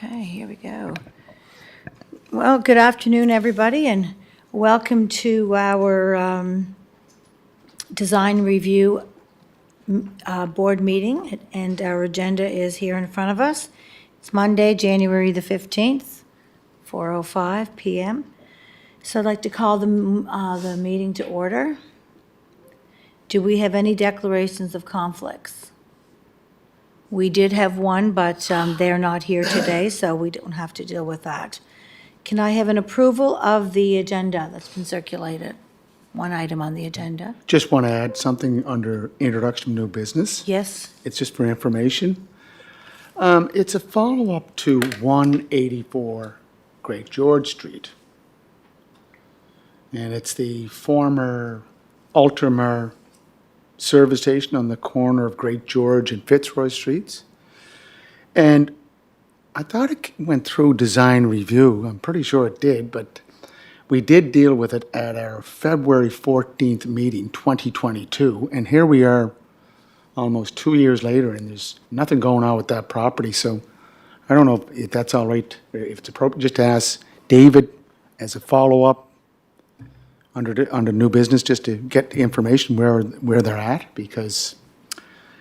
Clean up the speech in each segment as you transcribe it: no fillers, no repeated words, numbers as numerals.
Okay, here we go. Well, good afternoon, everybody, and welcome to our design review board meeting. And our agenda is here in front of us. It's Monday, January the 15th, 4:05 p.m. So I'd like to call the meeting to order. Do we have any declarations of conflicts? We did have one, but they're not here today, so we don't have to deal with that. Can I have an approval of the agenda that's been circulated? One item on the agenda. Just want to add something under introduction of new business. Yes? It's just for information. It's a follow-up to 184 Great George Street. And it's the former Ultramar service station on the corner of Great George and Fitzroy Streets. And I thought it went through design review. I'm pretty sure it did, but we did deal with it at our February 14th meeting, 2022. And here we are almost 2 years later, and there's nothing going on with that property. So I don't know if that's all right, if it's appropriate, just to ask David as a follow-up under new business, just to get the information where they're at, because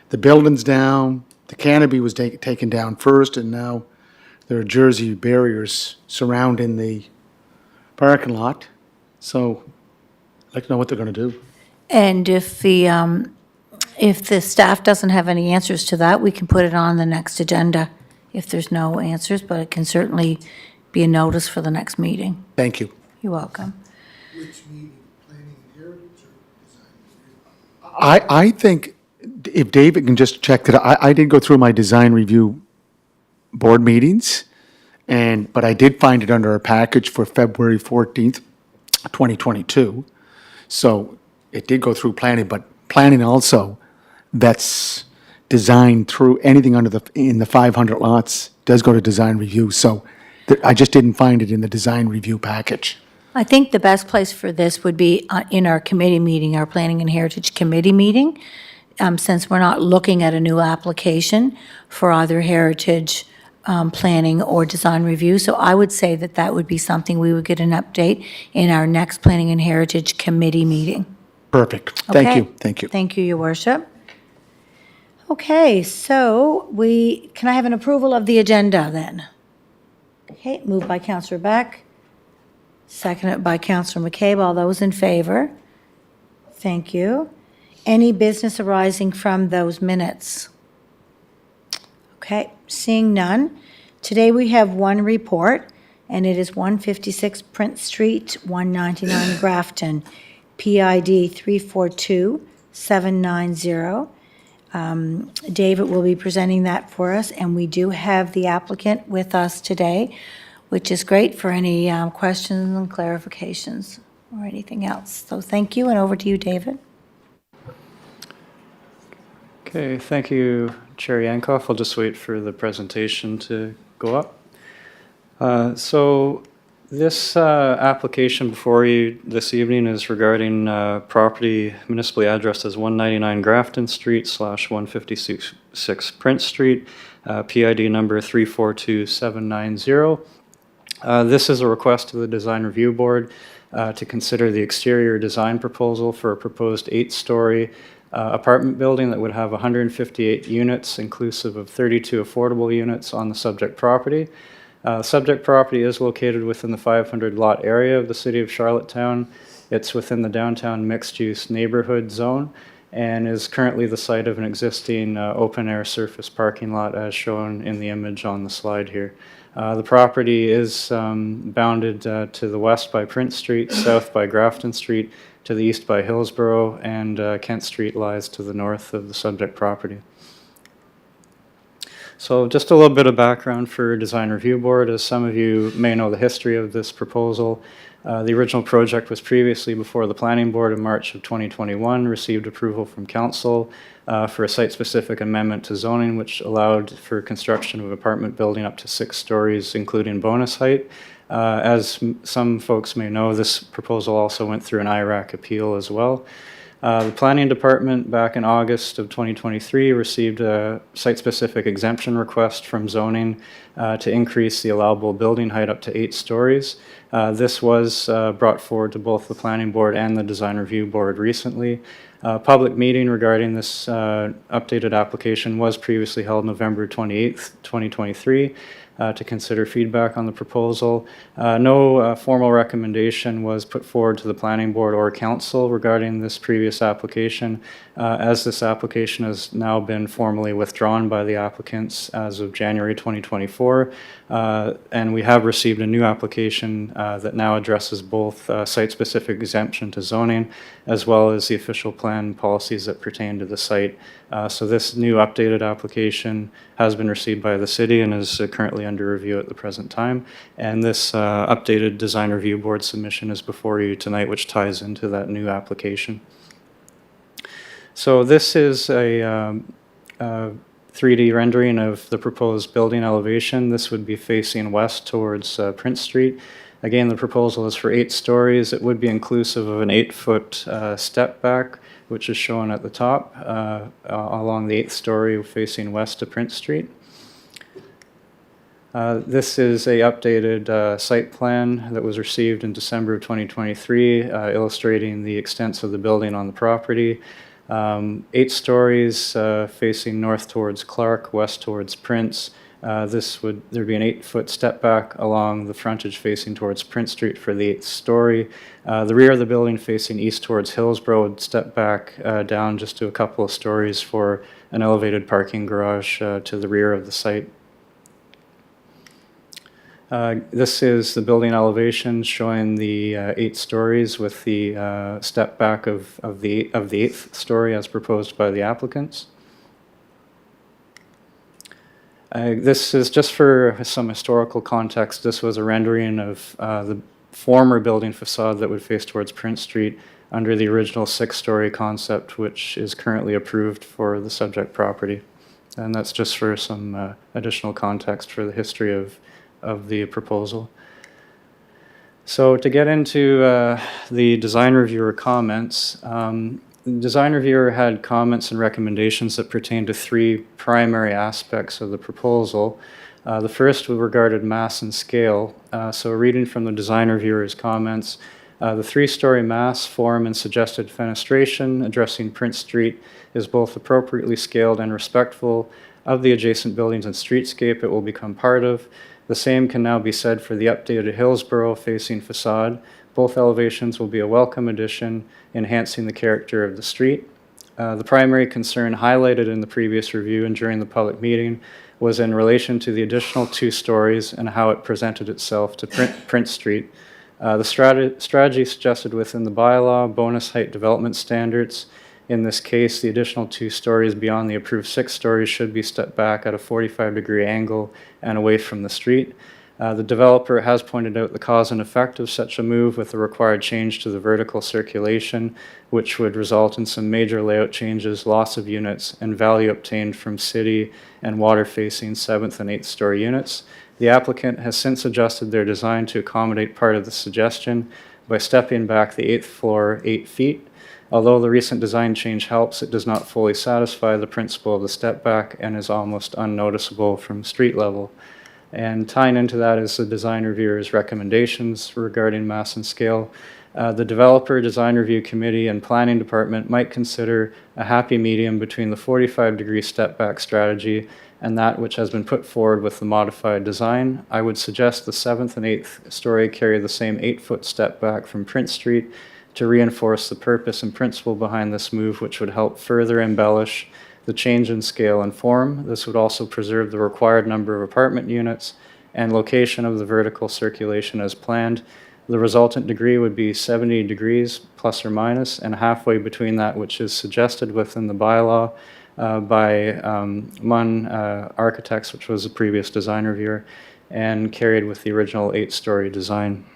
the building's down, the canopy was taken down first, and now there are Jersey barriers surrounding the parking lot. So I'd like to know what they're going to do. And if the staff doesn't have any answers to that, we can put it on the next agenda if there's no answers, but it can certainly be a notice for the next meeting. Thank you. You're welcome. Which meeting, planning and heritage or design review? I think if David can just check that, I did go through my design review board meetings, but I did find it under a package for February 14th, 2022. So it did go through planning, but planning also, that's designed through anything in the 500 lots does go to design review. So I just didn't find it in the design review package. I think the best place for this would be in our committee meeting, our Planning and Heritage Committee meeting, since we're not looking at a new application for either heritage planning or design review. So I would say that that would be something we would get an update in our next Planning and Heritage Committee meeting. Perfect. Thank Okay? you. Thank you. Thank you, Your Worship. Okay, so can I have an approval of the agenda then? Okay, moved by Councillor Beck, seconded by Councillor McCabe. All those in favor? Thank you. Any business arising from those minutes? Okay, seeing none. Today we have one report, and it is 156 Prince Street, 199 Grafton, PID 342790. David will be presenting that for us, and we do have the applicant with us today, which is great for any questions and clarifications or anything else. So thank you, and over to you, David. Okay, thank you, Chair Yankoff. I'll just wait for the presentation to go up. So this application before you this evening is regarding property municipally addressed as 199 Grafton Street / 156 Prince Street, PID number 342790. This is a request to the Design Review Board to consider the exterior design proposal for a proposed 8-story apartment building that would have 158 units, inclusive of 32 affordable units on the subject property. Subject property is located within the 500 lot area of the city of Charlottetown. It's within the downtown mixed-use neighborhood zone and is currently the site of an existing open-air surface parking lot as shown in the image on the slide here. The property is bounded to the west by Prince Street, south by Grafton Street, to the east by Hillsborough, and Kent Street lies to the north of the subject property. So just a little bit of background for Design Review Board. As some of you may know the history of this proposal, the original project was previously before the Planning Board in March of 2021, received approval from Council for a site-specific amendment to zoning, which allowed for construction of an apartment building up to 6 stories, including bonus height. As some folks may know, this proposal also went through an IRAC appeal as well. The Planning Department back in August of 2023 received a site-specific exemption request from zoning to increase the allowable building height up to 8 stories. This was brought forward to both the Planning Board and the Design Review Board recently. A public meeting regarding this updated application was previously held November 28th, 2023. To consider feedback on the proposal. No formal recommendation was put forward to the Planning Board or Council regarding this previous application, as this application has now been formally withdrawn by the applicants as of January 2024, and we have received a new application that now addresses both site-specific exemption to zoning as well as the official plan policies that pertain to the site. So this new updated application has been received by the city and is currently under review at the present time. And this updated design review board submission is before you tonight, which ties into that new application. So this is a 3D rendering of the proposed building elevation. This would be facing west towards Prince Street. Again, the proposal is for 8 stories. It would be inclusive of an 8-foot step back, which is shown at the top along the 8th story facing west to Prince Street. This is a updated site plan that was received in December of 2023, illustrating the extents of the building on the property. 8 stories facing north towards Clark, west towards Prince. There'd be an 8-foot step back along the frontage facing towards Prince Street for the 8th story. The rear of the building facing east towards Hillsborough would step back down just to a couple of stories for an elevated parking garage to the rear of the site. This is the building elevation showing the 8 stories with the step back of the 8th story as proposed by the applicants. This is just for some historical context. This was a rendering of the former building facade that would face towards Prince Street under the original 6-story concept, which is currently approved for the subject property. And that's just for some additional context for the history of the proposal. So to get into the design reviewer comments, the design reviewer had comments and recommendations that pertain to 3 primary aspects of the proposal. The first regarded mass and scale. So reading from the design reviewer's comments, the 3-story mass, form, and suggested fenestration addressing Prince Street is both appropriately scaled and respectful of the adjacent buildings and streetscape it will become part of. The same can now be said for the updated Hillsborough facing facade. Both elevations will be a welcome addition, enhancing the character of the street. The primary concern highlighted in the previous review and during the public meeting was in relation to the additional 2 stories and how it presented itself to Prince Street. The strategy suggested within the bylaw, bonus height development standards. In this case, the additional 2 stories beyond the approved 6 stories should be stepped back at a 45-degree angle and away from the street. The developer has pointed out the cause and effect of such a move with the required change to the vertical circulation, which would result in some major layout changes, loss of units, and value obtained from city and water-facing 7th and 8th story units. The applicant has since adjusted their design to accommodate part of the suggestion by stepping back the 8th floor 8 feet. Although the recent design change helps, it does not fully satisfy the principle of the step back and is almost unnoticeable from street level. And tying into that is the design reviewer's recommendations regarding mass and scale. The developer, design review committee, and planning department might consider a happy medium between the 45-degree step back strategy and that which has been put forward with the modified design. I would suggest the 7th and 8th story carry the same 8-foot step back from Prince Street to reinforce the purpose and principle behind this move, which would help further embellish the change in scale and form. This would also preserve the required number of apartment units and location of the vertical circulation as planned. The resultant degree would be 70 degrees plus or minus, and halfway between that which is suggested within the bylaw by Munn Architects, which was the previous design reviewer, and carried with the original 8-story design.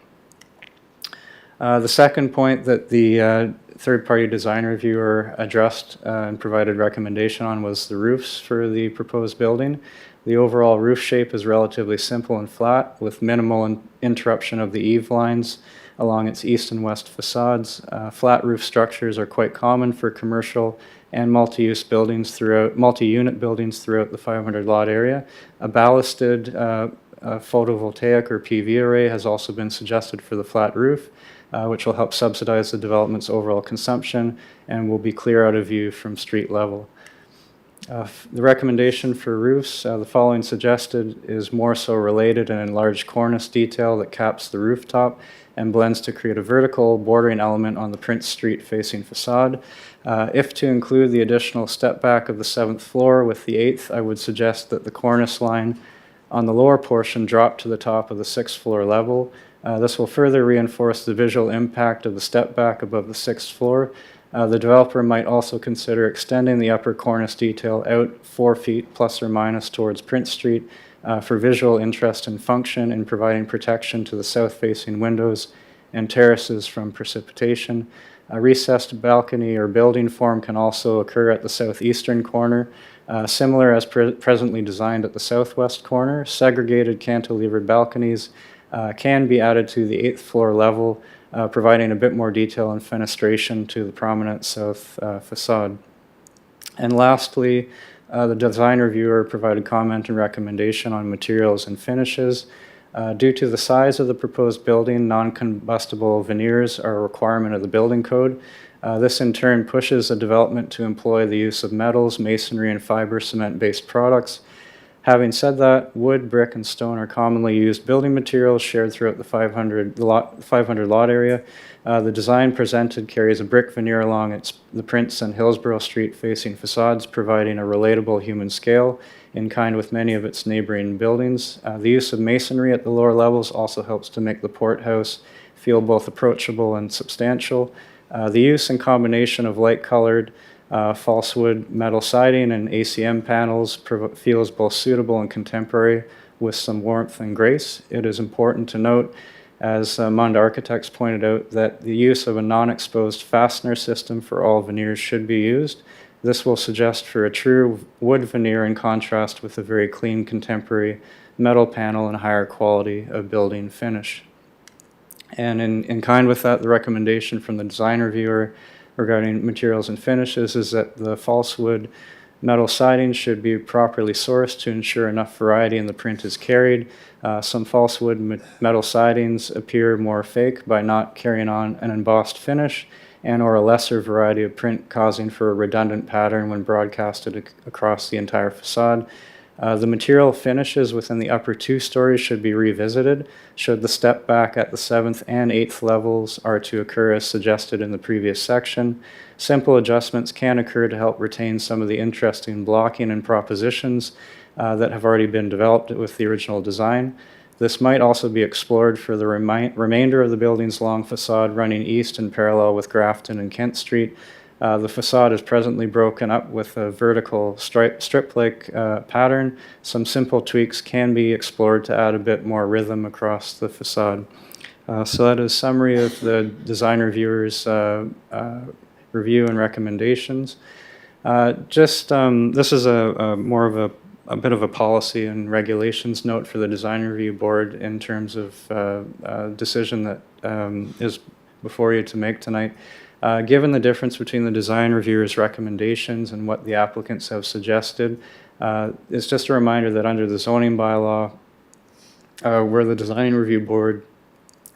The second point that the third-party design reviewer addressed and provided recommendation on was the roofs for the proposed building. The overall roof shape is relatively simple and flat with minimal interruption of the eave lines along its east and west facades. Flat roof structures are quite common for commercial and multi-unit buildings throughout the 500 lot area. A ballasted photovoltaic or PV array has also been suggested for the flat roof, which will help subsidize the development's overall consumption and will be clear out of view from street level. The recommendation for roofs, the following suggested is more so related and enlarged cornice detail that caps the rooftop and blends to create a vertical bordering element on the Prince Street facing facade. If to include the additional step back of the 7th floor with the 8th, I would suggest that the cornice line on the lower portion drop to the top of the 6th floor level. This will further reinforce the visual impact of the step back above the 6th floor. The developer might also consider extending the upper cornice detail out 4 feet plus or minus towards Prince Street for visual interest and function in providing protection to the south-facing windows and terraces from precipitation. A recessed balcony or building form can also occur at the southeastern corner, similar as presently designed at the southwest corner. Segregated cantilevered balconies can be added to the 8th floor level, providing a bit more detail and fenestration to the prominent south facade. And lastly, the design reviewer provided comment and recommendation on materials and finishes. Due to the size of the proposed building, non-combustible veneers are a requirement of the building code. This in turn pushes the development to employ the use of metals, masonry, and fiber cement-based products. Having said that, wood, brick, and stone are commonly used building materials shared throughout the 500 lot area. The design presented carries a brick veneer along the Prince and Hillsborough Street facing facades, providing a relatable human scale in kind with many of its neighboring buildings. The use of masonry at the lower levels also helps to make the Port House feel both approachable and substantial. The use and combination of light-colored false wood metal siding and ACM panels feels both suitable and contemporary with some warmth and grace. It is important to note, as Mund Architects pointed out, that the use of a non-exposed fastener system for all veneers should be used. This will suggest for a true wood veneer in contrast with a very clean contemporary metal panel and higher quality of building finish. And in kind with that, the recommendation from the design reviewer regarding materials and finishes is that the false wood metal siding should be properly sourced to ensure enough variety in the print is carried. Some false wood metal sidings appear more fake by not carrying on an embossed finish and or a lesser variety of print, causing for a redundant pattern when broadcasted across the entire facade. The material finishes within the upper 2 stories should be revisited should the step back at the 7th and 8th levels are to occur as suggested in the previous section. Simple adjustments can occur to help retain some of the interesting blocking and propositions that have already been developed with the original design. This might also be explored for the remainder of the building's long facade running east and parallel with Grafton and Kent Street. The facade is presently broken up with a vertical strip-like pattern. Some simple tweaks can be explored to add a bit more rhythm across the facade. So that is a summary of the design reviewer's review and recommendations. This is more of a bit of a policy and regulations note for the design review board in terms of a decision that is before you to make tonight. Given the difference between the design reviewer's recommendations and what the applicants have suggested, it's just a reminder that under the zoning bylaw, where the design review board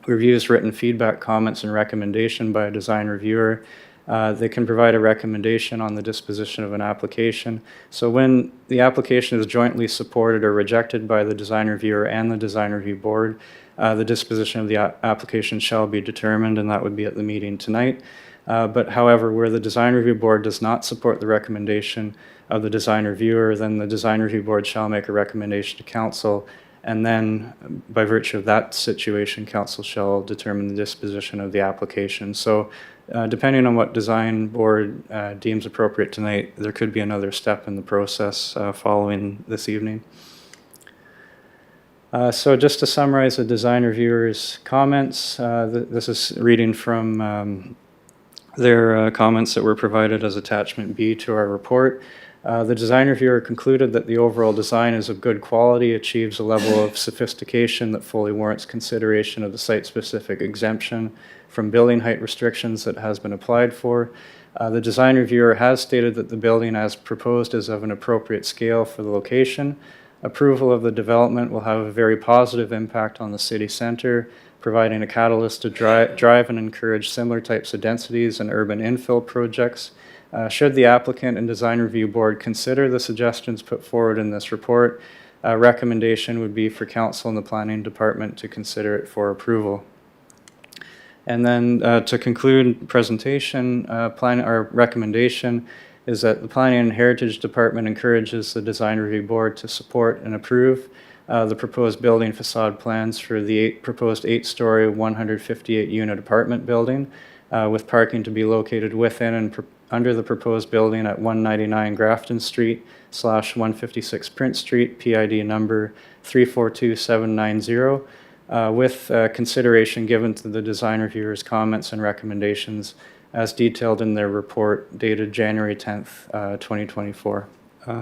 reviews written feedback, comments, and recommendation by a design reviewer, they can provide a recommendation on the disposition of an application. So when the application is jointly supported or rejected by the design reviewer and the design review board, the disposition of the application shall be determined, and that would be at the meeting tonight. But however, where the design review board does not support the recommendation of the design reviewer, then the design review board shall make a recommendation to council, and then by virtue of that situation, council shall determine the disposition of the application. So depending on what design board deems appropriate tonight, there could be another step in the process following this evening. So just to summarize the design reviewer's comments, this is reading from their comments that were provided as attachment B to our report. The design reviewer concluded that the overall design is of good quality, achieves a level of sophistication that fully warrants consideration of the site-specific exemption from building height restrictions that has been applied for. The design reviewer has stated that the building as proposed is of an appropriate scale for the location. Approval of the development will have a very positive impact on the city center, providing a catalyst to drive and encourage similar types of densities and urban infill projects. Should the applicant and design review board consider the suggestions put forward in this report, a recommendation would be for council and the planning department to consider it for approval. And then to conclude presentation, our recommendation is that the Planning and Heritage Department encourages the Design Review Board to support and approve the proposed building facade plans for the proposed 8-story, 158-unit apartment building, with parking to be located within and under the proposed building at 199 Grafton Street / 156 Prince Street, PID number 342790. With consideration given to the design reviewer's comments and recommendations as detailed in their report dated January 10th, 2024.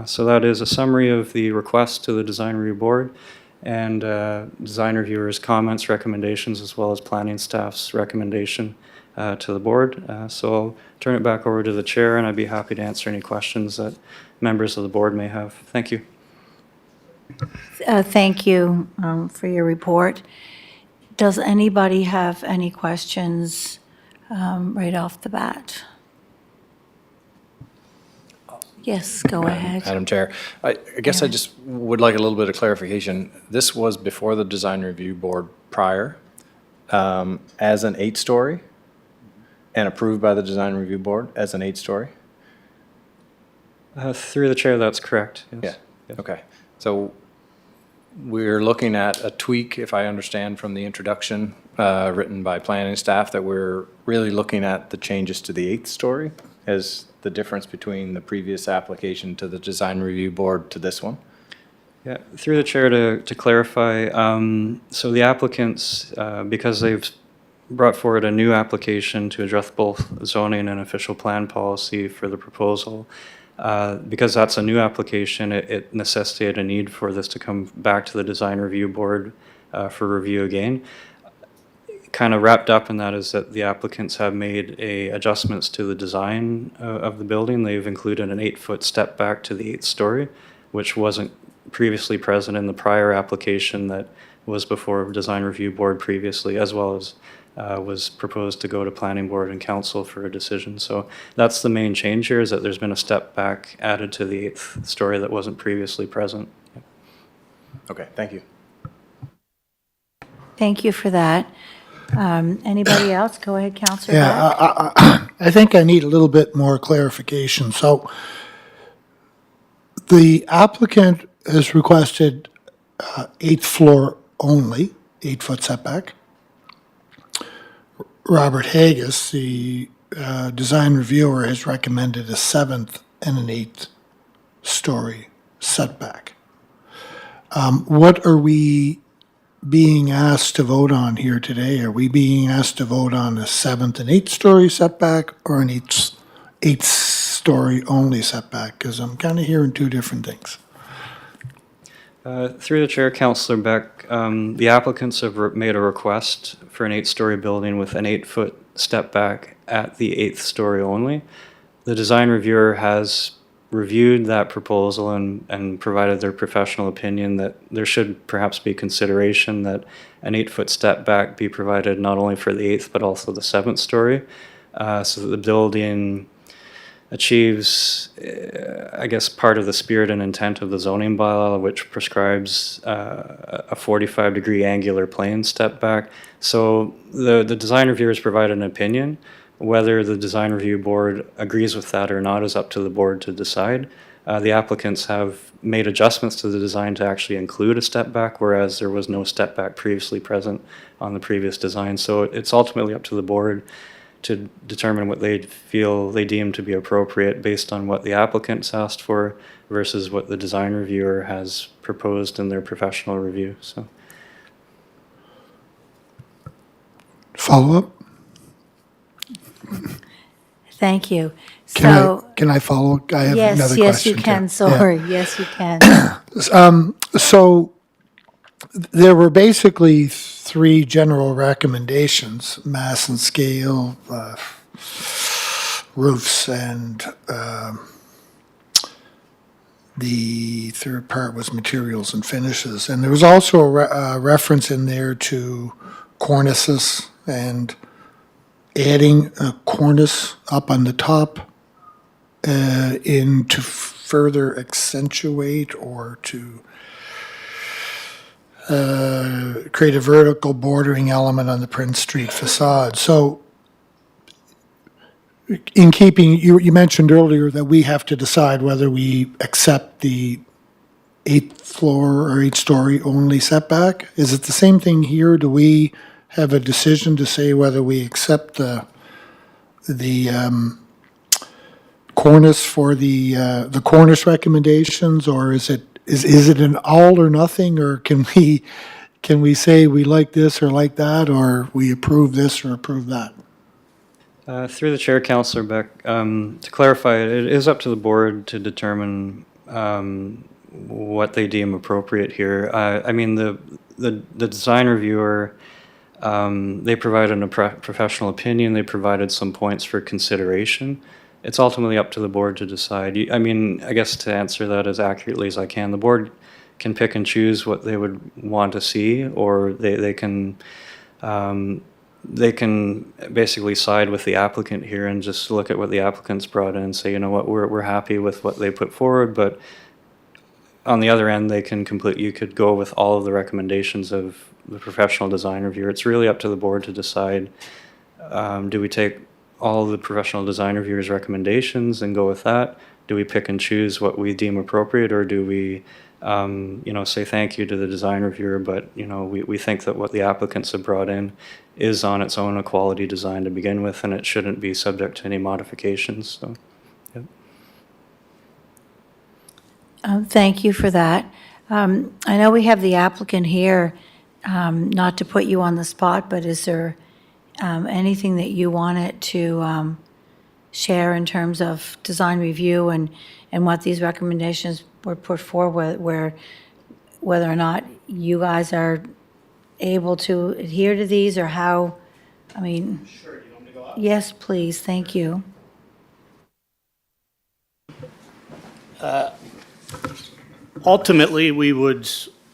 So that is a summary of the request to the design review board and design reviewer's comments, recommendations, as well as planning staff's recommendation to the board. So I'll turn it back over to the chair, and I'd be happy to answer any questions that members of the board may have. Thank you. Thank you for your report. Does anybody have any questions right off the bat? Yes, go ahead. Madam Chair, I guess I just would like a little bit of clarification. This was before the design review board prior as an 8-story and approved by the design review board as an 8-story? Through the chair, that's correct. Yes. Yeah, Yes. okay. So we're looking at a tweak, if I understand from the introduction written by planning staff, that we're really looking at the changes to the 8th story as the difference between the previous application to the design review board to this one? Yeah, through the chair to clarify, so the applicants, because they've brought forward a new application to address both zoning and official plan policy for the proposal, because that's a new application, it necessitated a need for this to come back to the design review board for review again. Kind of wrapped up in that is that the applicants have made adjustments to the design of the building. They've included an 8-foot step back to the 8th story, which wasn't previously present in the prior application that was before design review board previously, as well as was proposed to go to planning board and council for a decision. So that's the main change here, is that there's been a step back added to the 8th story that wasn't previously present. Okay, thank you. Thank you for that. Anybody else? Go ahead, Councillor Beck. Yeah, I think I need a little bit more clarification. So the applicant has requested 8th floor only, 8-foot setback. Robert Haggis, the design reviewer, has recommended a 7th and an 8th story setback. What are we being asked to vote on here today? Are we being asked to vote on a 7th and 8th story setback or an 8th story only setback? Because I'm kind of hearing two different things. Through the chair, Councillor Beck, the applicants have made a request for an 8-story building with an 8-foot step back at the 8th story only. The design reviewer has reviewed that proposal and provided their professional opinion that there should perhaps be consideration that an 8-foot step back be provided not only for the 8th but also the 7th story, so that the building achieves, I guess, part of the spirit and intent of the zoning bylaw, which prescribes a 45-degree angular plane step back. So the design reviewer has provided an opinion. Whether the design review board agrees with that or not is up to the board to decide. The applicants have made adjustments to the design to actually include a step back, whereas there was no step back previously present on the previous design. So it's ultimately up to the board to determine what they feel they deem to be appropriate based on what the applicants asked for versus what the design reviewer has proposed in their professional review. So, Follow up? Thank you. Can I follow? I have Yes, another yes, you question. too. can, Yeah. sorry. Yes, you can. So there were basically three general recommendations: mass and scale, roofs, and the third part was materials and finishes. And there was also a reference in there to cornices and adding a cornice up on the top in to further accentuate or to create a vertical bordering element on the Prince Street facade. So in keeping, you mentioned earlier that we have to decide whether we accept the eighth floor or eight-story only setback. Is it the same thing here? Do we have a decision to say whether we accept the cornice for the cornice recommendations, or is it an all or nothing, or can we say we like this or like that, or we approve this or approve that? Through the chair, Councillor Beck, to clarify, it is up to the board to determine what they deem appropriate here. I mean, the design reviewer, they provided a professional opinion. They provided some points for consideration. It's ultimately up to the board to decide. I mean, I guess to answer that as accurately as I can, the board can pick and choose what they would want to see, or they can basically side with the applicant here and just look at what the applicant's brought in and say, you know what, we're happy with what they put forward, but on the other end, you could go with all of the recommendations of the professional design reviewer. It's really up to the board to decide, do we take all of the professional design reviewers' recommendations and go with that? Do we pick and choose what we deem appropriate, or do we say thank you to the design reviewer, but we think that what the applicants have brought in is on its own a quality design to begin with, and it shouldn't be subject to any modifications. So, yeah. Thank you for that. I know we have the applicant here, not to put you on the spot, but is there anything that you wanted to share in terms of design review and what these recommendations were put forward, whether or not you guys are able to adhere to these, or how, I mean? Sure, you want me to go up? Yes, please, thank you. Ultimately, we would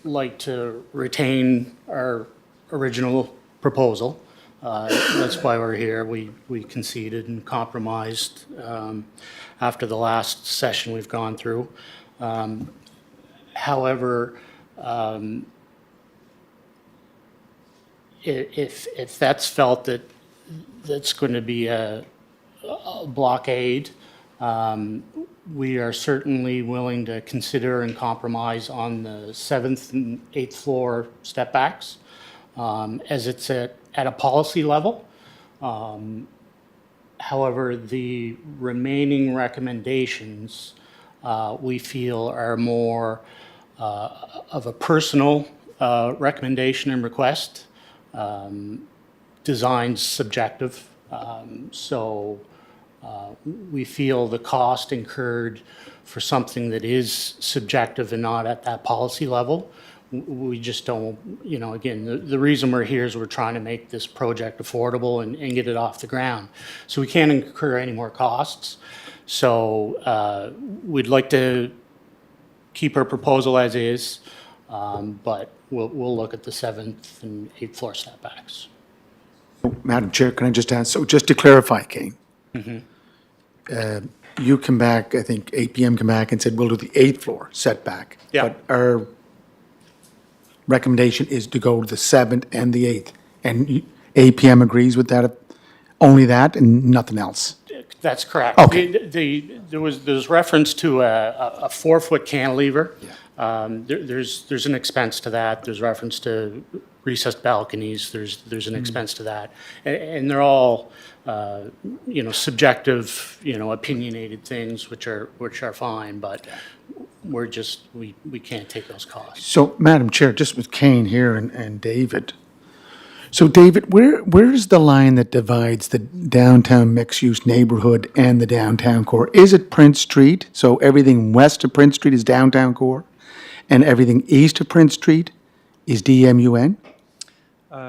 like to retain our original proposal. That's why we're here. We conceded and compromised after the last session we've gone through. However, if that's felt that's going to be a blockade, we are certainly willing to consider and compromise on the 7th and 8th floor step backs, as it's at a policy level. However, the remaining recommendations we feel are more of a personal recommendation and request. Design's subjective, so we feel the cost incurred for something that is subjective and not at that policy level. We just don't, again, the reason we're here is we're trying to make this project affordable and get it off the ground. So we can't incur any more costs. So we'd like to keep our proposal as is, but we'll look at the 7th and 8th floor setbacks. Madam Chair, can I just ask, so just to clarify, Kane, you come back, I think 8 PM come back and said, we'll do the 8th floor setback. Yeah. But our recommendation is to go to the 7th and the 8th. And 8 PM agrees with that, only that and nothing else? That's correct. Okay. There's reference to a 4-foot cantilever. There's an expense to that. There's reference to recessed balconies. There's an expense to that, and they're all subjective, opinionated things, which are fine. But we can't take those costs. So, Madam Chair, just with Kane here and David, So David, where's the line that divides the downtown mixed-use neighborhood and the downtown core? Is it Prince Street? So everything west of Prince Street is downtown core, and everything east of Prince Street is DMUN?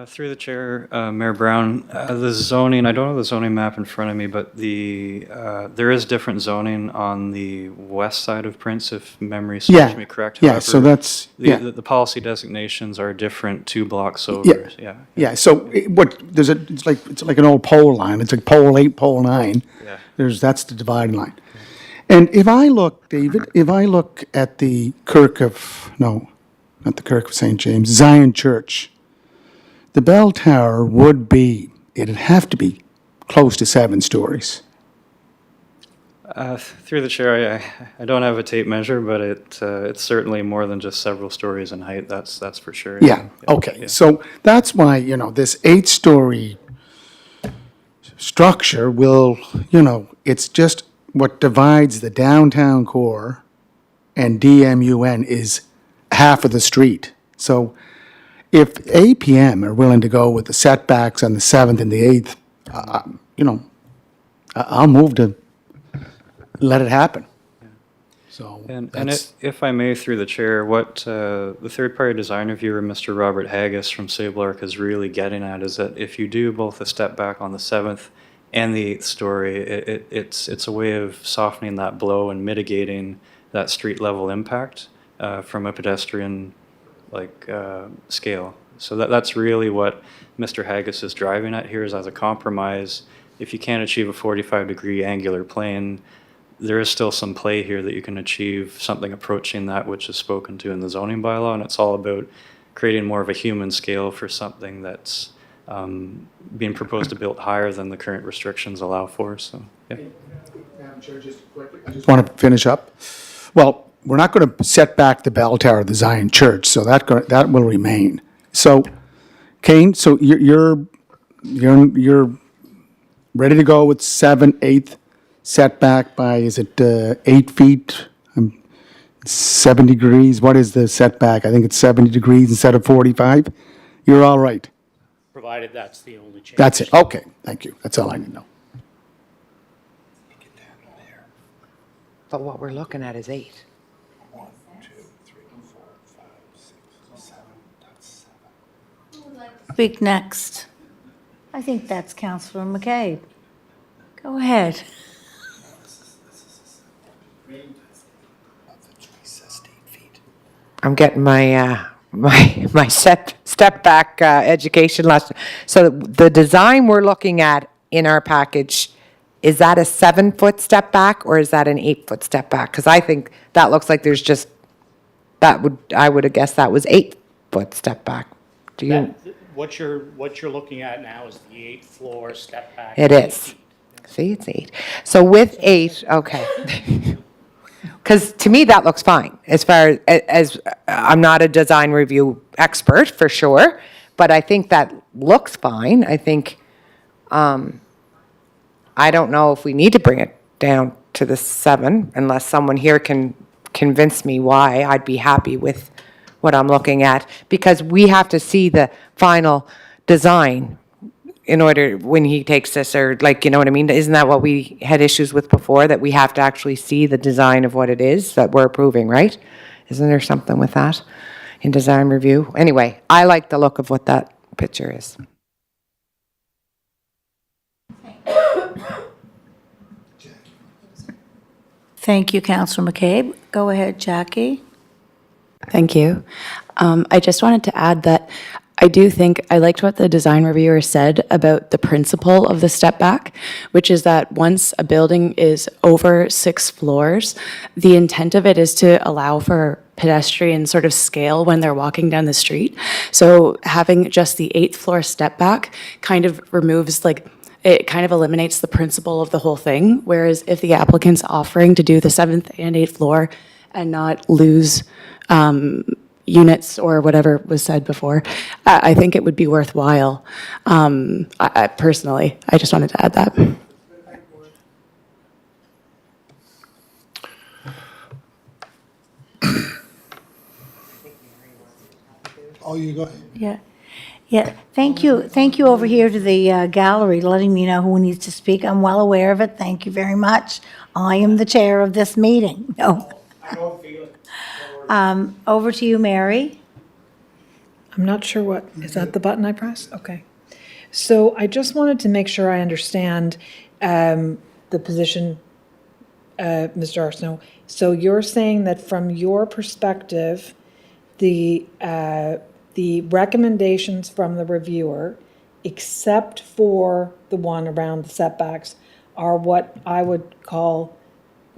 Through the chair, Mayor Brown, the zoning, I don't have the zoning map in front of me, but there is different zoning on the west side of Prince, if memory serves Yeah, me correct. yeah, so However, that's, yeah. The policy designations are different 2 blocks over. Yeah. Yeah, so it's like an old pole line. It's like pole 8, pole 9. Yeah. That's the dividing line. And if I look, David, at the Kirk of, no, not the Kirk of St. James, Zion Church, the bell tower it'd have to be close to 7 stories. Through the chair, I don't have a tape measure, but it's certainly more than just several stories in height. That's for sure. Yeah, okay. Yeah. So that's why, this 8-story structure will, it's just what divides the downtown core and DMUN is half of the street. So if APM are willing to go with the setbacks on the 7th and the 8th, I'll move to let it happen. So And that's, if I may, through the chair, what the third-party design reviewer, Mr. Robert Haggis from Sable Arc, is really getting at is that if you do both a step back on the 7th and the 8th story, it's a way of softening that blow and mitigating that street-level impact from a pedestrian scale. So that's really what Mr. Haggis is driving at here, is as a compromise. If you can't achieve a 45-degree angular plane, there is still some play here that you can achieve something approaching that which is spoken to in the zoning bylaw, and it's all about creating more of a human scale for something that's being proposed to build higher than the current restrictions allow for. So, yeah. Madam Chair, just quickly, I just want to finish up. Well, we're not going to set back the bell tower of the Zion Church, so that will remain. So, Kane, so you're ready to go with 7/8 setback by, is it 8 feet? 7 degrees? What is the setback? I think it's 70 degrees instead of 45. You're all right. Provided that's the only change. That's it. Okay, thank you. That's all I need to know. But what we're looking at is 8. Speak next. I think that's Councillor McCabe. Go ahead. I'm getting my my step back education lesson. So the design we're looking at in our package, is that a 7-foot step back or is that an 8-foot step back? Because I think that looks like there's just I would have guessed that was 8-foot step back. Do you? What you're looking at now is the 8th floor step back. It is. See, it's 8. So with 8, okay. Because to me, that looks fine. As far as I'm not a design review expert for sure, but I think that looks fine. I think, I don't know if we need to bring it down to the 7 unless someone here can convince me why. I'd be happy with what I'm looking at, because we have to see the final design in order, when he takes this, or you know what I mean? Isn't that what we had issues with before, that we have to actually see the design of what it is that we're approving, right? Isn't there something with that in design review? Anyway, I like the look of what that picture is. Thank you, Councillor McCabe. Go ahead, Jackie. Thank you. I just wanted to add that I do think I liked what the design reviewer said about the principle of the step back, which is that once a building is over 6 floors, the intent of it is to allow for pedestrian sort of scale when they're walking down the street. So having just the 8th floor step back kind of removes it kind of eliminates the principle of the whole thing. Whereas if the applicant's offering to do the 7th and 8th floor and not lose units or whatever was said before, I think it would be worthwhile. I personally, I just wanted to add that. Oh, you go ahead. Yeah. Yeah, thank you over here to the gallery, letting me know who needs to speak. I'm well aware of it, thank you very much. I am the chair of this meeting. No. I don't feel it. Over to you, Mary. I'm not sure what, is that the button I pressed? Okay. So I just wanted to make sure I understand the position, Mr. Arsenault. So you're saying that from your perspective, the recommendations from the reviewer, except for the one around the setbacks, are what I would call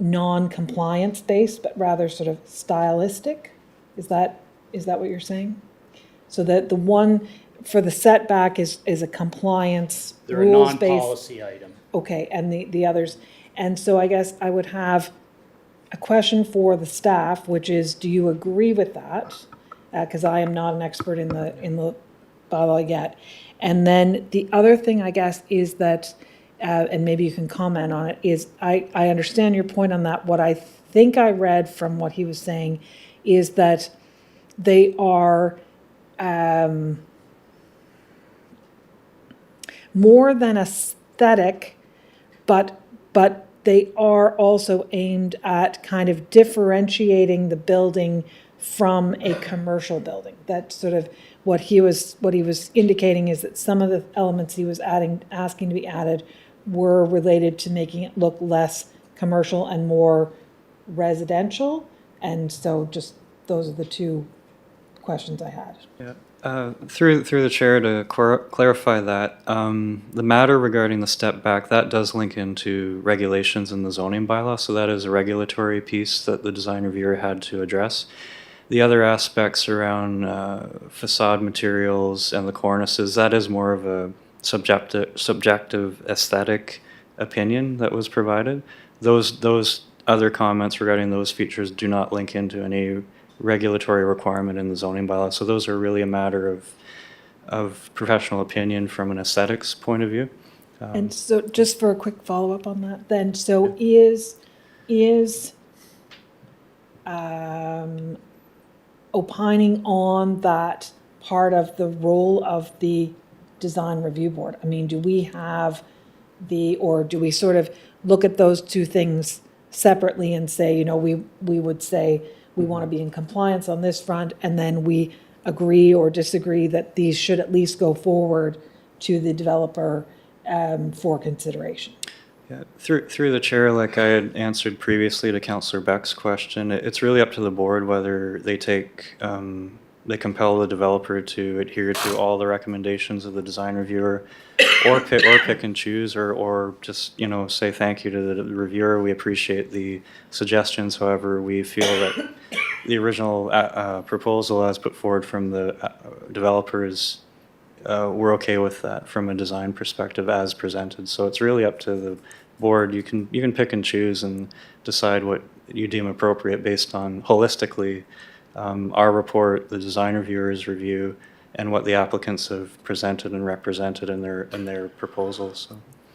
non-compliance based, but rather sort of stylistic? Is that what you're saying? So that the one for the setback is a compliance, They're a rules-based. non-policy item. Okay, and the others. And so I guess I would have a question for the staff, which is, do you agree with that? Because I am not an expert in the bylaw yet. And then the other thing, I guess, is that, and maybe you can comment on it, is I understand your point on that. What I think I read from what he was saying is that they are more than aesthetic, but they are also aimed at kind of differentiating the building from a commercial building. That's sort of what he was indicating, is that some of the elements he was asking to be added were related to making it look less commercial and more residential. And so just, those are the two questions I had. Yeah. Through the chair, to clarify that, the matter regarding the step back, that does link into regulations in the zoning bylaw, so that is a regulatory piece that the design reviewer had to address. The other aspects around facade materials and the cornices, that is more of a subjective aesthetic opinion that was provided. Those other comments regarding those features do not link into any regulatory requirement in the zoning bylaw. So those are really a matter of professional opinion from an aesthetics point of view. And so just for a quick follow-up on that then, so is opining on that part of the role of the design review board? I mean, do we have or do we sort of look at those two things separately and say, you know, we would say we want to be in compliance on this front, and then we agree or disagree that these should at least go forward to the developer for consideration? Yeah, through the chair, like I had answered previously to Councillor Beck's question, it's really up to the board whether they they compel the developer to adhere to all the recommendations of the design reviewer, or pick and choose, or just, you know, say thank you to the reviewer. We appreciate the suggestions. However, we feel that the original proposal as put forward from the developers, we're okay with that from a design perspective as presented. So it's really up to the board. You can pick and choose and decide what you deem appropriate based on holistically our report, the design reviewer's review, and what the applicants have presented and represented in their proposals.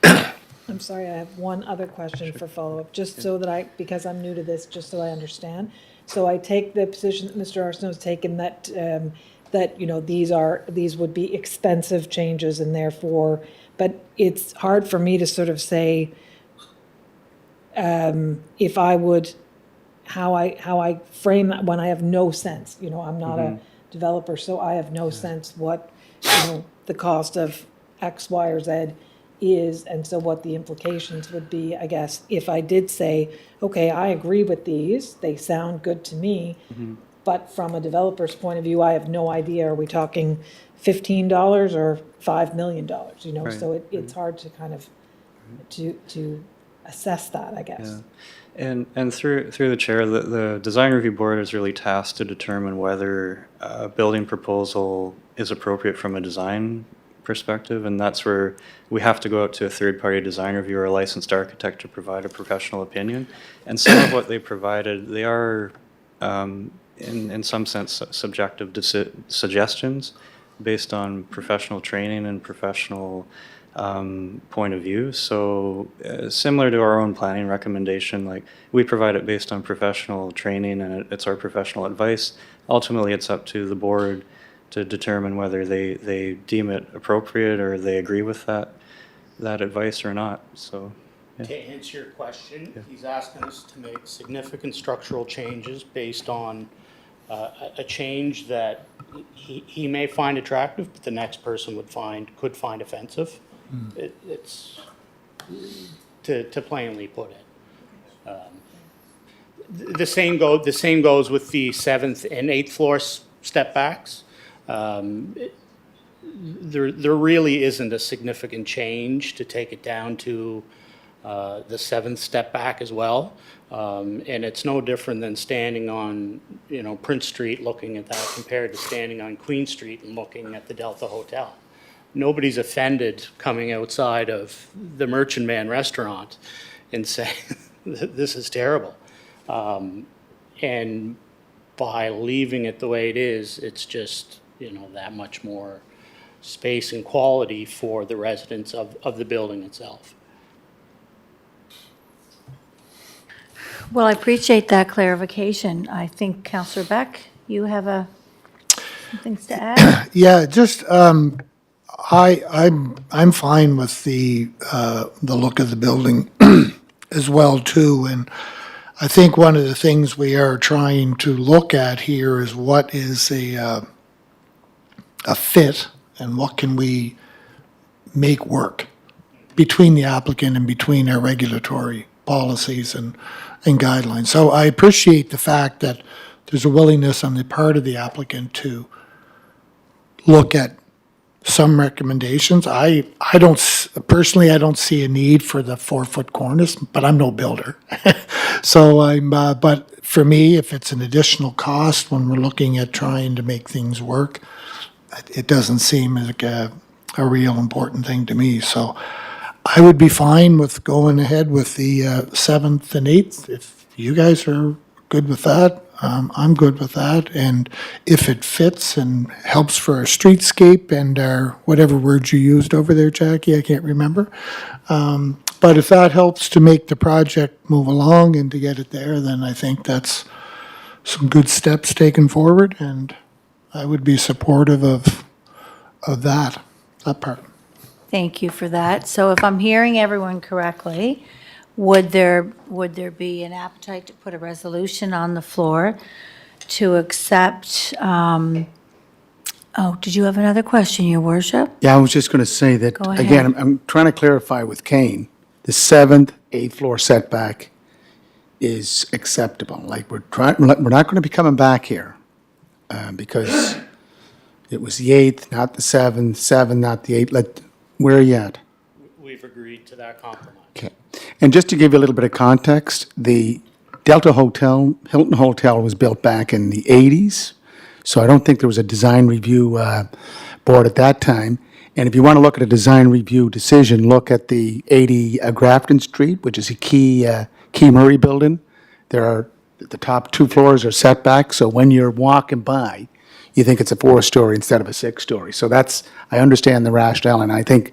So. I'm sorry, I have one other question for follow-up, just so that because I'm new to this, just so I understand. So I take the position that Mr. Arsenault's taken, that, you know, these would be expensive changes, and therefore, but it's hard for me to sort of say, if I would, how I frame that when I have no sense, you know, I'm not a developer, so I have no sense what, you know, the cost of X, Y, or Z is, and so what the implications would be, I guess, if I did say, okay, I agree with these, they sound good to me, but from a developer's point of view, I have no idea, are we talking $15 or $5 million, you know? Right. So it's hard to kind of, to assess that, I guess. Yeah. And through the chair, the design review board is really tasked to determine whether a building proposal is appropriate from a design perspective, and that's where we have to go out to a third-party design reviewer, a licensed architect, to provide a professional opinion. And some of what they provided, they are, in some sense, subjective suggestions based on professional training and professional point of view. So similar to our own planning recommendation, like we provide it based on professional training and it's our professional advice. Ultimately, it's up to the board to determine whether they deem it appropriate or they agree with that advice or not, so. To answer your question, he's asking us to make significant structural changes based on a change that he may find attractive, but the next person could find offensive. It's, to plainly put it. The same goes with the 7th and 8th floor step backs. There really isn't a significant change to take it down to the 7th step back as well. And it's no different than standing on, Prince Street looking at that compared to standing on Queen Street and looking at the Delta Hotel. Nobody's offended coming outside of the Merchant Man restaurant and saying, this is terrible. And by leaving it the way it is, it's just, that much more space and quality for the residents of the building itself. Well, I appreciate that clarification. I think, Councillor Beck, you have some things to add? Yeah, just, I'm fine with the look of the building as well, too. And I think one of the things we are trying to look at here is what is a fit and what can we make work between the applicant and between our regulatory policies and guidelines. So I appreciate the fact that there's a willingness on the part of the applicant to look at some recommendations. I don't see a need for the 4-foot cornice, but I'm no builder. So but for me, if it's an additional cost when we're looking at trying to make things work, it doesn't seem like a real important thing to me. So I would be fine with going ahead with the 7th and 8th. If you guys are good with that, I'm good with that. And if it fits and helps for our streetscape and our, whatever words you used over there, Jackie, I can't remember. But if that helps to make the project move along and to get it there, then I think that's some good steps taken forward, and I would be supportive of that part. Thank you for that. So if I'm hearing everyone correctly, would there be an appetite to put a resolution on the floor to accept, did you have another question, Your Worship? Yeah, I was just going to say that, Go ahead. again, I'm trying to clarify with Kane, the 7th, 8th floor setback is acceptable. Like, we're not going to be coming back here because it was the 8th, not the 7th, 7, not the 8th. Where are you at? We've agreed to that compromise. Okay. And just to give you a little bit of context, the Delta Hotel, Hilton Hotel was built back in the 80s. So I don't think there was a design review board at that time. And if you want to look at a design review decision, look at the 80 Grafton Street, which is a Key Murray building. The top 2 floors are set back, so when you're walking by, you think it's a 4-story instead of a 6-story. So I understand the rationale, and I think,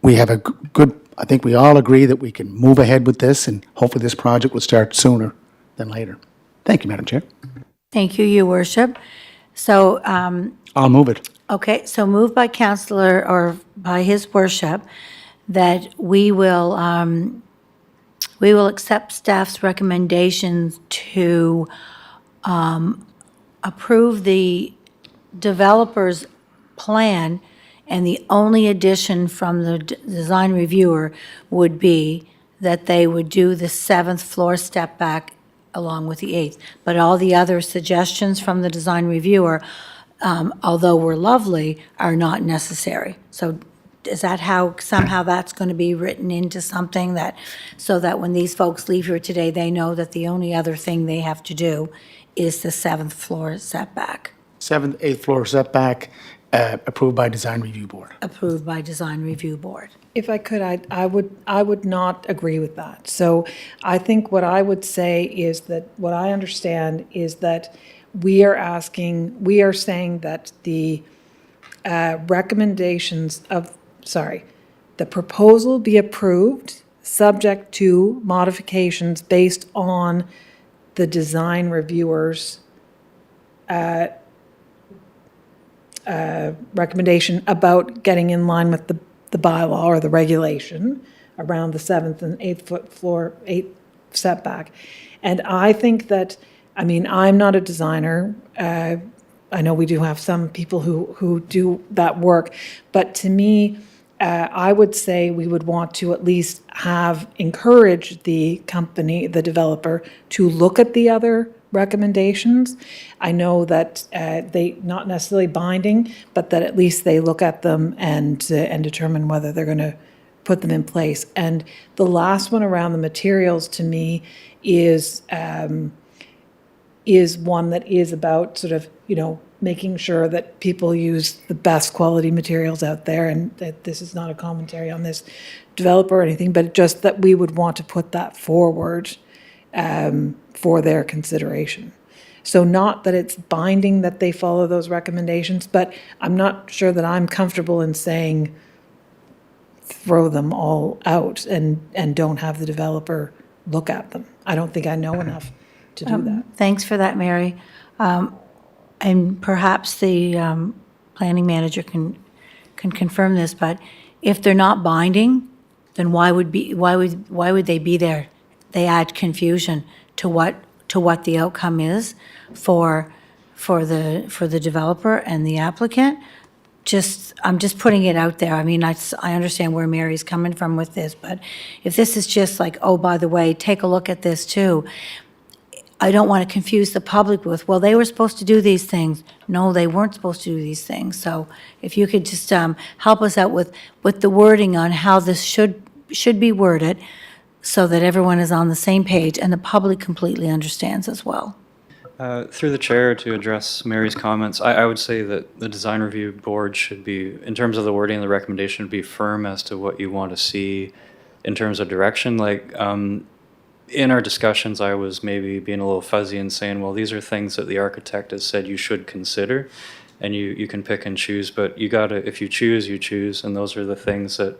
we have a good, I think we all agree that we can move ahead with this, and hopefully this project will start sooner than later. Thank you, Madam Chair. Thank you, Your Worship. So, I'll move it. okay, so moved by Councillor, or by His Worship, that we will accept staff's recommendations to approve the developer's plan, and the only addition from the design reviewer would be that they would do the 7th floor step back along with the 8th. But all the other suggestions from the design reviewer, although were lovely, are not necessary. So is that how, somehow that's going to be written into something that, so that when these folks leave here today, they know that the only other thing they have to do is the 7th floor setback, 7th, 8th floor setback, approved by Design Review Board. approved by Design Review Board? If I could, I would not agree with that. So I think what I would say is that, what I understand is that we are saying that the recommendations of, the proposal be approved, subject to modifications based on the design reviewer's recommendation about getting in line with the bylaw or the regulation around the 7th and 8th foot floor, 8 setback. And I think that, I mean, I'm not a designer. I know we do have some people who do that work, but to me, I would say we would want to at least encourage the company, the developer, to look at the other recommendations. I know that they, not necessarily binding, but that at least they look at them and determine whether they're going to put them in place. And the last one around the materials to me is one that is about sort of, making sure that people use the best quality materials out there, and that this is not a commentary on this developer or anything, but just that we would want to put that forward for their consideration. So not that it's binding that they follow those recommendations, but I'm not sure that I'm comfortable in saying throw them all out and don't have the developer look at them. I don't think I know enough to do that. Thanks for that, Mary. And perhaps the planning manager can confirm this, but if they're not binding, then why would they be there? They add confusion to what the outcome is for the developer and the applicant. I'm just putting it out there. I mean, I understand where Mary's coming from with this, but if this is just like, oh, by the way, take a look at this too, I don't want to confuse the public with, well, they were supposed to do these things. No, they weren't supposed to do these things. So if you could just help us out with the wording on how this should be worded so that everyone is on the same page and the public completely understands as well. Through the chair, to address Mary's comments, I would say that the design review board should be, in terms of the wording of the recommendation, be firm as to what you want to see in terms of direction. Like, in our discussions, I was maybe being a little fuzzy and saying, well, these are things that the architect has said you should consider, and you can pick and choose, but you gotta, if you choose, and those are the things that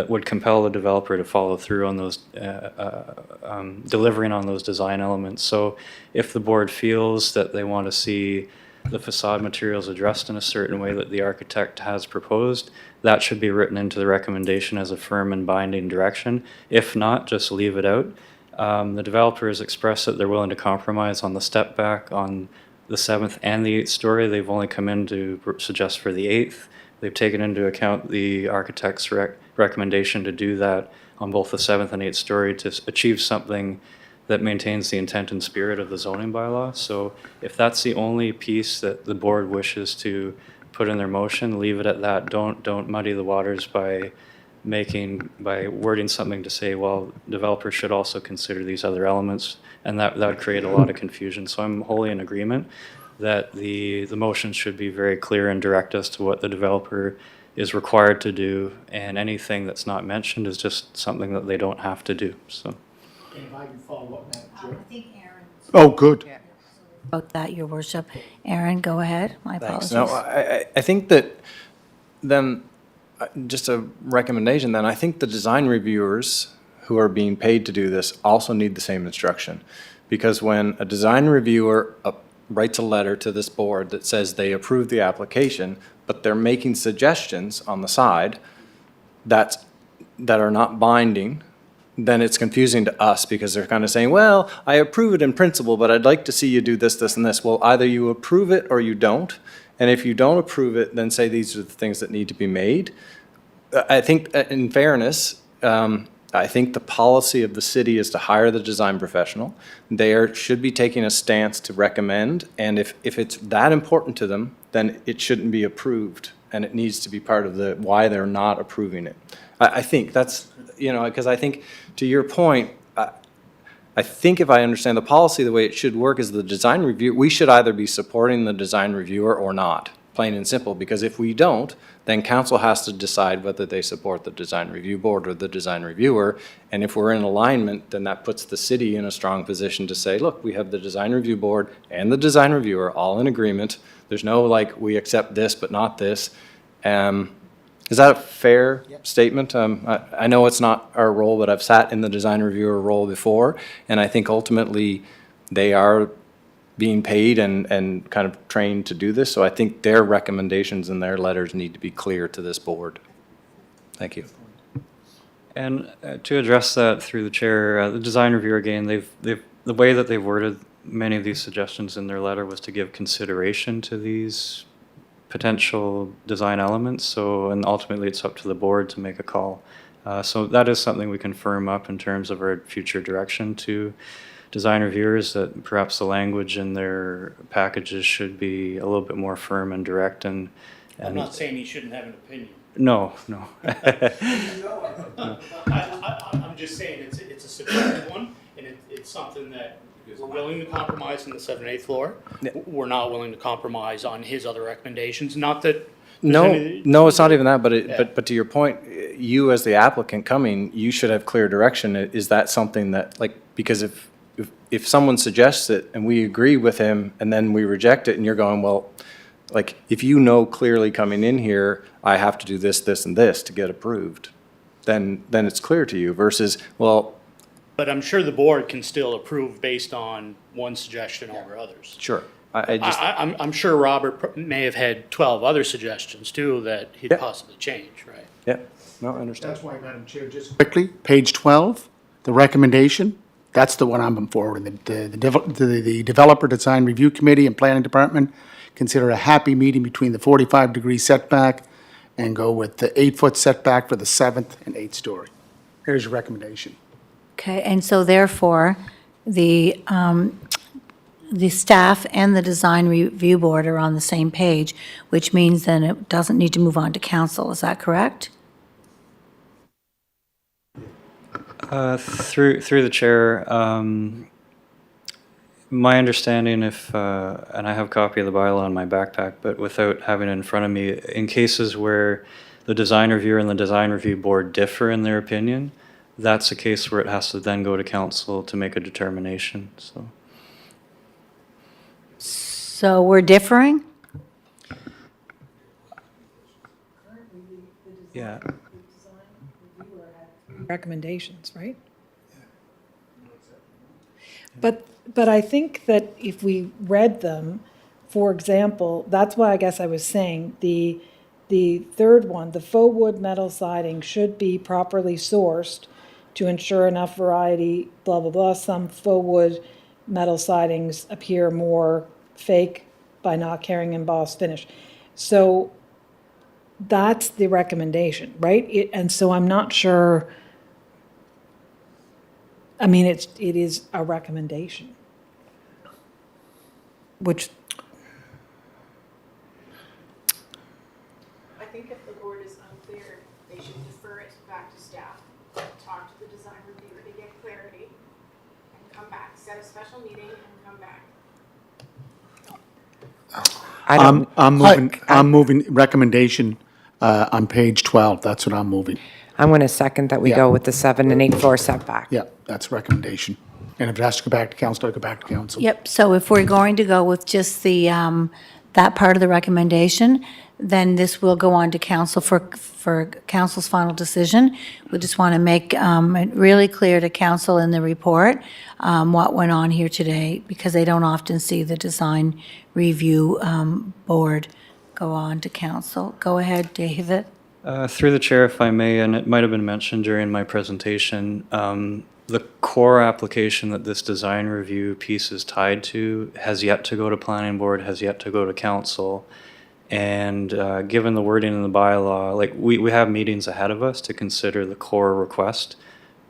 would compel the developer to follow through on those, delivering on those design elements. So if the board feels that they want to see the facade materials addressed in a certain way that the architect has proposed, that should be written into the recommendation as a firm and binding direction. If not, just leave it out. The developer has expressed that they're willing to compromise on the step back on the 7th and the 8th story. They've only come in to suggest for the 8th. They've taken into account the architect's recommendation to do that on both the 7th and 8th story to achieve something that maintains the intent and spirit of the zoning bylaw. So if that's the only piece that the board wishes to put in their motion, leave it at that. Don't muddy the waters by wording something to say, well, developers should also consider these other elements, and that would create a lot of confusion. So I'm wholly in agreement that the motion should be very clear and direct as to what the developer is required to do, and anything that's not mentioned is just something that they don't have to do. So. If I can follow up, Madam Chair. I think Aaron. Oh, good. About that, Your Worship. Aaron, go ahead. My Thanks. apologies. No, I think that then, just a recommendation then, I think the design reviewers who are being paid to do this also need the same instruction. Because when a design reviewer writes a letter to this board that says they approve the application, but they're making suggestions on the side that are not binding, then it's confusing to us because they're kind of saying, well, I approve it in principle, but I'd like to see you do this, this, and this. Well, either you approve it or you don't. And if you don't approve it, then say these are the things that need to be made. I think in fairness, I think the policy of the city is to hire the design professional. They should be taking a stance to recommend, and if it's that important to them, then it shouldn't be approved, and it needs to be part of the why they're not approving it. I think that's, because I think, to your point, I think if I understand the policy, the way it should work is the design review, we should either be supporting the design reviewer or not, plain and simple, because if we don't, then council has to decide whether they support the design review board or the design reviewer. And if we're in alignment, then that puts the city in a strong position to say, look, we have the design review board and the design reviewer all in agreement. There's no we accept this but not this. Is that a fair statement? I know it's not our role, but I've sat in the design reviewer role before, and I think ultimately they are being paid and kind of trained to do this. So I think their recommendations and their letters need to be clear to this board. Thank you. And to address that through the chair, the design reviewer, again, the way that they've worded many of these suggestions in their letter was to give consideration to these potential design elements. So, and ultimately it's up to the board to make a call. So that is something we can firm up in terms of our future direction to design reviewers, that perhaps the language in their packages should be a little bit more firm and direct. And I'm not saying he shouldn't have an opinion. no. I'm just saying it's a subjective one, and it's something that we're willing to compromise on the 7 8 floor. We're not willing to compromise on his other recommendations, not that. No, it's not even that, Yeah. but to your point, you as the applicant coming, you should have clear direction. Is that something that, like, because if someone suggests it and we agree with him and then we reject it and you're going, well, like, if you know clearly coming in here, I have to do this, this, and this to get approved, then it's clear to you versus, well, But I'm sure the board can still approve based on one suggestion over others. sure. I just, I'm sure Robert may have had 12 other suggestions too that he'd Yeah. possibly change, right? yeah, no, I understand. That's why, Madam Chair, just quickly, page 12, the recommendation, that's the one I'm forwarding. The Developer Design Review Committee and Planning Department consider a happy medium between the 45-degree setback and go with the 8-foot setback for the 7th and 8th story. Here's your recommendation. Okay, and so therefore, the staff and the design review board are on the same page, which means then it doesn't need to move on to council, is that correct? Through the chair, my understanding, and I have a copy of the bylaw in my backpack, but without having it in front of me, in cases where the design reviewer and the design review board differ in their opinion, that's a case where it has to then go to council to make a determination, so. So we're differing? Yeah. Recommendations, right? But I think that if we read them, for example, that's why I guess I was saying, the third one, the faux wood metal siding should be properly sourced to ensure enough variety, blah, blah, blah. Some faux wood metal sidings appear more fake by not carrying embossed finish. So that's the recommendation, right? And so I'm not sure, I mean, it is a recommendation. Which, I think if the board is unclear, they should defer it back to staff, talk to the design reviewer to get clarity, and come back, set a special meeting and come back. I'm moving recommendation on page 12, that's what I'm moving. I'm going to second that we Yeah. go with the 7 and 8 floor setback. Yeah, that's recommendation. And if it has to go back to council, it'll go back to council. Yep, so if we're going to go with just the, that part of the recommendation, then this will go on to council for council's final decision. We just want to make it really clear to council in the report what went on here today, because they don't often see the design review board go on to council. Go ahead, David. Through the chair, if I may, and it might have been mentioned during my presentation, the core application that this design review piece is tied to has yet to go to planning board, has yet to go to council. And given the wording in the bylaw, like we have meetings ahead of us to consider the core request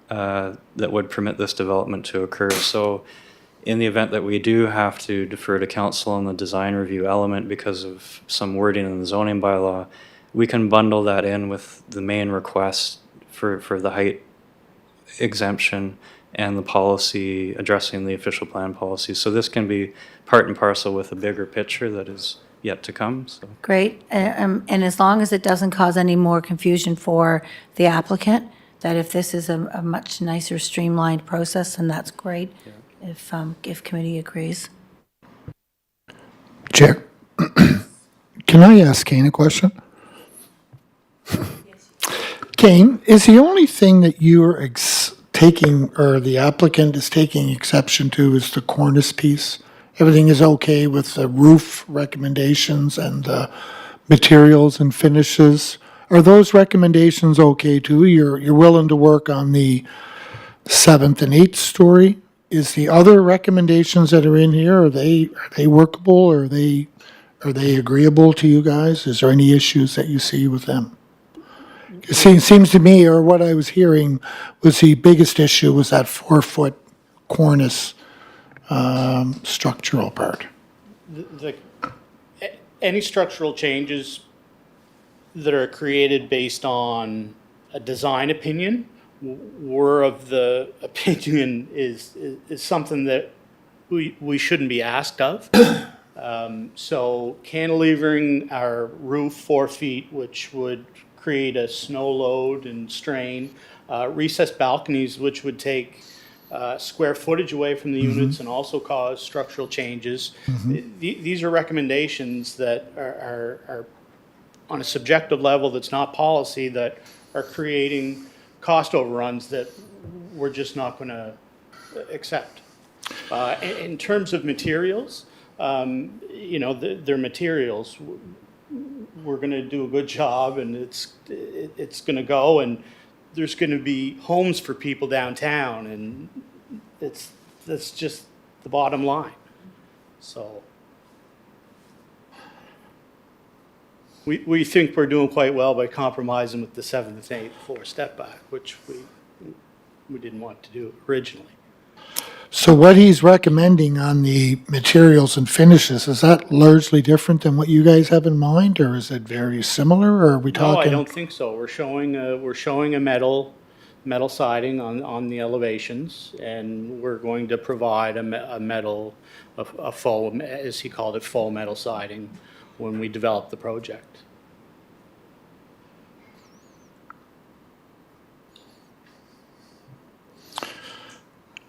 that would permit this development to occur. So in the event that we do have to defer to council on the design review element because of some wording in the zoning bylaw, we can bundle that in with the main request for the height exemption and the policy addressing the official plan policy. So this can be part and parcel with a bigger picture that is yet to come, so. Great, and as long as it doesn't cause any more confusion for the applicant, that if this is a much nicer streamlined process, then that's great, if committee agrees. Chair, can I ask Kane a question? Kane, is the only thing that you're taking, or the applicant is taking exception to, is the cornice piece everything is okay with the roof recommendations and the materials and finishes. Are those recommendations okay too? You're willing to work on the 7th and 8th story? Is the other recommendations that are in here, are they workable, or are they agreeable to you guys? Is there any issues that you see with them? It seems to me, or what I was hearing, was the biggest issue was that 4-foot cornice structural part. Any structural changes that are created based on a design opinion, we're of the opinion is something that we shouldn't be asked of. So cantilevering our roof 4 feet, which would create a snow load and strain, recessed balconies, which would take square footage away from the units and also cause structural changes. These are recommendations that are on a subjective level that's not policy, that are creating cost overruns that we're just not going to accept. In terms of materials, you know, they're materials. We're going to do a good job, and it's going to go, and there's going to be homes for people downtown, and that's just the bottom line. So we think we're doing quite well by compromising with the 7th and 8th floor step back, which we didn't want to do originally. So what he's recommending on the materials and finishes, is that largely different than what you guys have in mind, or is it very similar, or are we No, talking? I don't think so. We're showing a metal siding on the elevations, and we're going to provide a faux, as he called it, faux metal siding when we develop the project.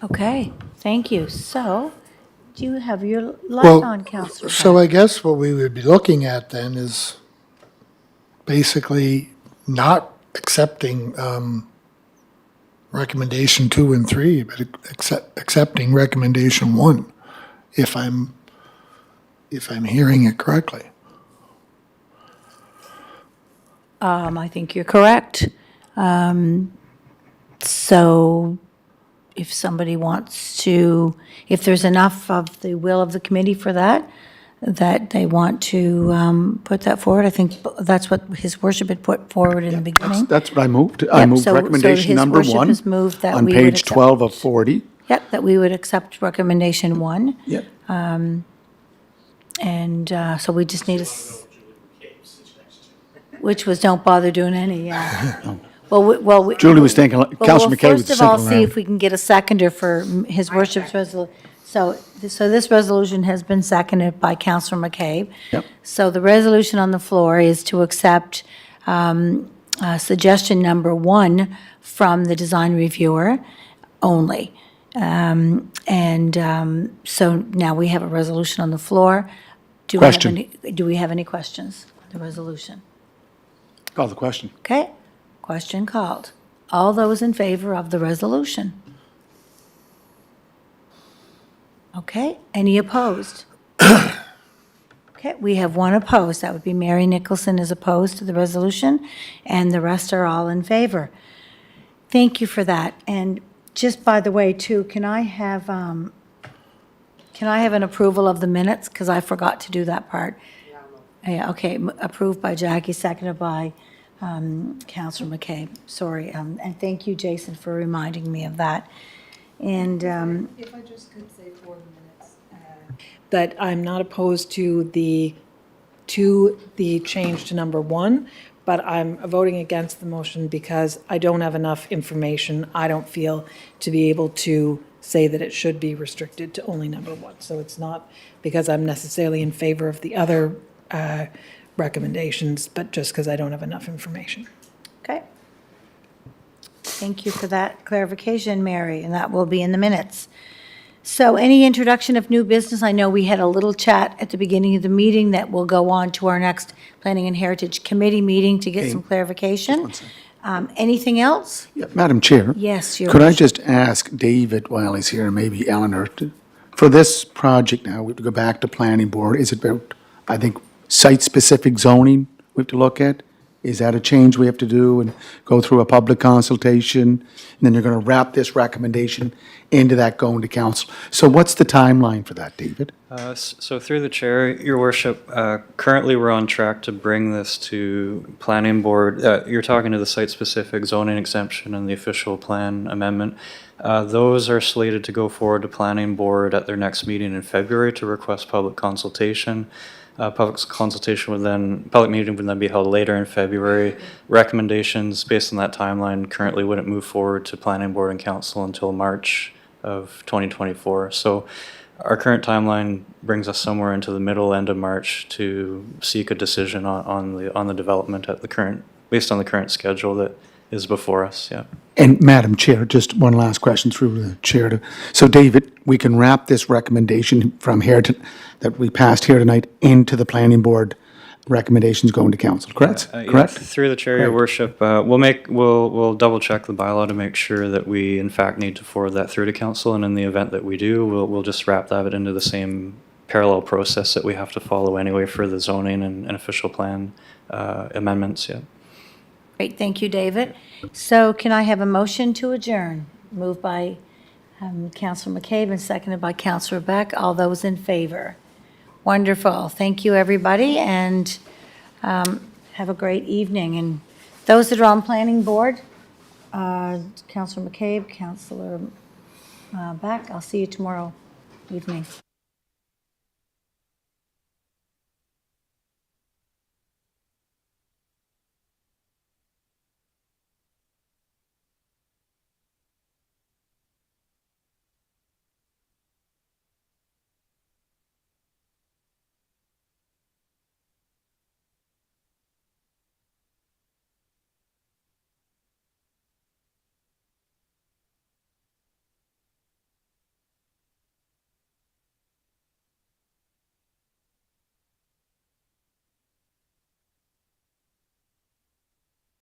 Okay, thank you. So, do you have your light Well, on, Councillor? So I guess what we would be looking at then is basically not accepting recommendation 2 and 3, but accepting recommendation 1, if I'm hearing it correctly. I think you're correct. So if somebody wants to, if there's enough of the will of the committee for that they want to put that forward, I think that's what His Worship had put forward in the beginning. That's what I moved. I Yep, moved so recommendation His number Worship 1 has moved that on we would page accept. 12 of 40. Yep, that we would accept recommendation 1. Yep. And so we just need which was don't bother doing any, yeah. Well, Julie was thinking, Councillor McKay was First of all, thinking see around. if we can get a seconder for His Worship's resolution. So this resolution has been seconded by Councillor McCabe. Yep. So the resolution on the floor is to accept suggestion number 1 from the design reviewer only. So now we have a resolution on the floor. Do we have Question. Do we have any questions on the resolution? Call the question. Okay, question called. All those in favor of the resolution? Okay, any opposed? Okay, we have 1 opposed. That would be Mary Nicholson is opposed to the resolution, and the rest are all in favor. Thank you for that. And just by the way, too, can I have an approval of the minutes? Because I forgot to do that part. Yeah, okay, approved by Jackie, seconded by Councillor McCabe. Sorry, and thank you, Jason, for reminding me of that. And If I just could say for the minutes, that I'm not opposed to the change to number 1, but I'm voting against the motion because I don't have enough information, I don't feel, to be able to say that it should be restricted to only number 1. So it's not because I'm necessarily in favor of the other recommendations, but just because I don't have enough information. okay. Thank you for that clarification, Mary, and that will be in the minutes. So any introduction of new business? I know we had a little chat at the beginning of the meeting that will go on to our next Planning and Heritage Committee meeting to get some clarification. Anything else? Yeah, Madam Chair? Yes, Your Could I Worship. just ask David, while he's here, and maybe Eleanor, For this project now, we have to go back to planning board. Is it about, I think, site-specific zoning we have to look at? Is that a change we have to do and go through a public consultation? And then you're going to wrap this recommendation into that going to council. So what's the timeline for that, David? So through the chair, your worship, currently we're on track to bring this to planning board. You're talking to the site-specific zoning exemption and the official plan amendment. Those are slated to go forward to planning board at their next meeting in February to request public consultation. Public meeting would then be held later in February. Recommendations based on that timeline currently wouldn't move forward to planning board and council until March of 2024. So our current timeline brings us somewhere into the middle end of March to seek a decision on the development at the current, based on the current schedule that is before us, yeah. And Madam Chair, just one last question through the chair. So David, we can wrap this recommendation from here that we passed here tonight into the planning board recommendations going to council, correct? Yeah, Correct? through the chair, your worship, we'll double check the bylaw to make sure that we in fact need to forward that through to council, and in the event that we do, we'll just wrap that into the same parallel process that we have to follow anyway for the zoning and official plan amendments, yeah. Great, thank you, David. So can I have a motion to adjourn? Moved by Councilor McCabe and seconded by Councilor Beck. All those in favor? Wonderful. Thank you, everybody, and have a great evening. And those that are on planning board, Councilor McCabe, Councilor Beck, I'll see you tomorrow evening.